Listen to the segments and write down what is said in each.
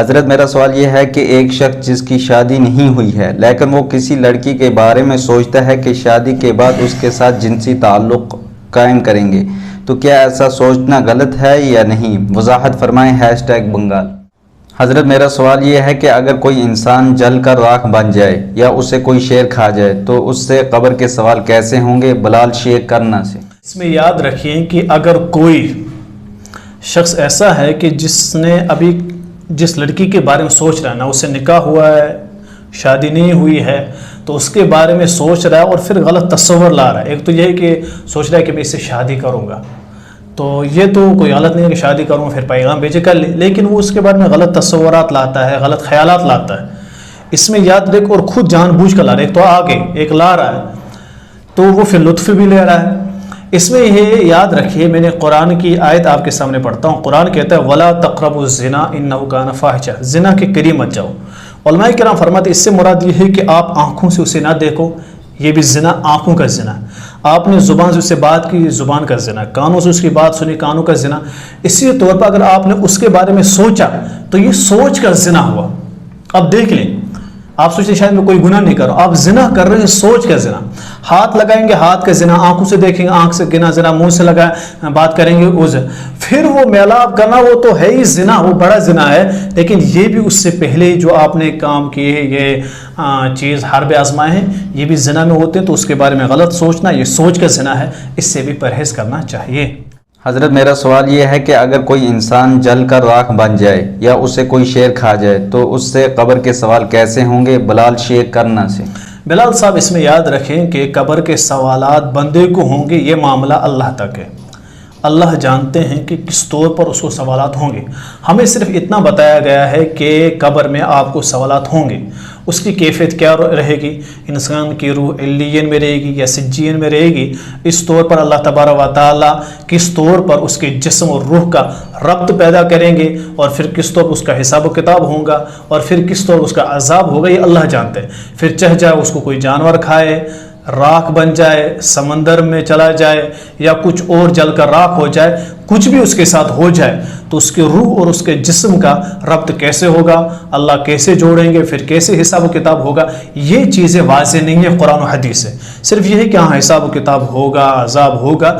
حضرت میرا سوال یہ ہے کہ ایک شخص جس کی شادی نہیں ہوئی ہے لیکن وہ کسی لڑکی کے بارے میں سوچتا ہے کہ شادی کے بعد اس کے ساتھ جنسی تعلق قائم کریں گے، تو کیا ایسا سوچنا غلط ہے یا نہیں؟ وضاحت فرمائیں #بنگال۔ حضرت میرا سوال یہ ہے کہ اگر کوئی انسان جل کر راکھ بن جائے یا اسے کوئی شیر کھا جائے تو اس سے قبر کے سوال کیسے ہوں گے؟ بلال شیخ کرنا سے۔ اس میں یاد رکھیں کہ اگر کوئی شخص ایسا ہے کہ جس نے ابھی جس لڑکی کے بارے میں سوچ رہا ہے، نہ اسے نکاح ہوا ہے، شادی نہیں ہوئی ہے، تو اس کے بارے میں سوچ رہا ہے اور پھر غلط تصور لا رہا ہے۔ ایک تو یہ ہے کہ سوچ رہا ہے کہ میں اس سے شادی کروں گا، تو یہ تو کوئی غلط نہیں ہے کہ شادی کروں پھر پیغام بھیجے کر لے، لیکن وہ اس کے بارے میں غلط تصورات لاتا ہے، غلط خیالات لاتا ہے۔ اس میں یاد رکھ، اور خود جان بوجھ کر لا رہا ہے، ایک تو آگے ایک لا رہا ہے تو وہ پھر لطف بھی لے رہا ہے۔ اس میں یہ یاد رکھیے، میں نے قرآن کی آیت آپ کے سامنے پڑھتا ہوں۔ قرآن کہتا ہے وَلَا تَقْرَبُوا الزِّنَا إِنَّهُ كَانَ فَاحِشَةً، زنا کے قریب مت جاؤ۔ علماء کرام فرماتے اس سے مراد یہ ہے کہ آپ آنکھوں سے اسے نہ دیکھو، یہ بھی زنا آنکھوں کا زنا۔ آپ نے زبان سے اس سے بات کی، زبان کا زنا، کانوں سے اس کی بات سنی، کانوں کا زنا۔ اسی طور پر اگر آپ نے اس کے بارے میں سوچا تو یہ سوچ کر زنا ہوا۔ اب دیکھ لیں، آپ سوچتے شاید میں کوئی گناہ نہیں کر رہا ہوں، آپ زنا کر رہے ہیں، سوچ کا زنا۔ ہاتھ لگائیں گے، ہاتھ کا زنا، آنکھوں سے دیکھیں گے، آنکھ سے گنا زنا، منہ سے لگائیں بات کریں گے وہ زنا۔ پھر وہ میلاپ کرنا وہ تو ہے ہی زنا، وہ بڑا زنا ہے، لیکن یہ بھی اس سے پہلے جو آپ نے کام کیے، یہ چیز حرب آزمائے ہیں، یہ بھی زنا میں ہوتے ہیں، تو اس کے بارے میں غلط سوچنا یہ سوچ کا زنا ہے، اس سے بھی پرہیز کرنا چاہیے۔ حضرت میرا سوال یہ ہے کہ اگر کوئی انسان جل کر راکھ بن جائے یا اسے کوئی شیر کھا جائے تو اس سے قبر کے سوال کیسے ہوں گے؟ بلال شیخ کرنا سے۔ بلال صاحب اس میں یاد رکھیں کہ قبر کے سوالات بندے کو ہوں گے، یہ معاملہ اللہ تک ہے۔ اللہ جانتے ہیں کہ کس طور پر اس کو سوالات ہوں گے۔ ہمیں صرف اتنا بتایا گیا ہے کہ قبر میں آپ کو سوالات ہوں گے، اس کی کیفیت کیا رہے گی، انسان کی روح علیین میں رہے گی یا سجین میں رہے گی، اس طور پر اللہ تبارک و تعالیٰ کس طور پر اس کے جسم اور روح کا ربط پیدا کریں گے، اور پھر کس طور پر اس کا حساب و کتاب ہوگا، اور پھر کس طور اس کا عذاب ہوگا، یہ اللہ جانتے ہیں۔ پھر چاہے جائے اس کو کوئی جانور کھائے، راکھ بن جائے، سمندر میں چلا جائے، یا کچھ اور جل کر راکھ ہو جائے، کچھ بھی اس کے ساتھ ہو جائے، تو اس کے روح اور اس کے جسم کا ربط کیسے ہوگا، اللہ کیسے جوڑیں گے، پھر کیسے حساب و کتاب ہوگا، یہ چیزیں واضح نہیں ہیں قرآن و حدیث سے۔ صرف یہ ہے کہ ہاں حساب و کتاب ہوگا، عذاب ہوگا،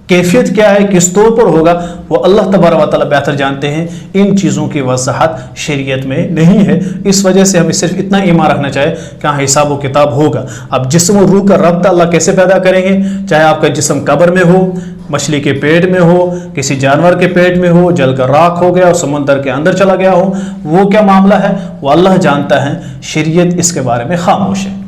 کیفیت کیا ہے، کس طور پر ہوگا، وہ اللہ تبارک و تعالیٰ بہتر جانتے ہیں۔ ان چیزوں کی وضاحت شریعت میں نہیں ہے، اس وجہ سے ہمیں صرف اتنا ایمان رکھنا چاہے کہ ہاں حساب و کتاب ہوگا۔ اب جسم و روح کا ربط اللہ کیسے پیدا کریں گے؟ چاہے آپ کا جسم قبر میں ہو، مچھلی کے پیٹ میں ہو، کسی جانور کے پیٹ میں ہو، جل کر راکھ ہو گیا اور سمندر کے اندر چلا گیا ہو، وہ کیا معاملہ ہے وہ اللہ جانتا ہے، شریعت اس کے بارے میں خاموش ہے۔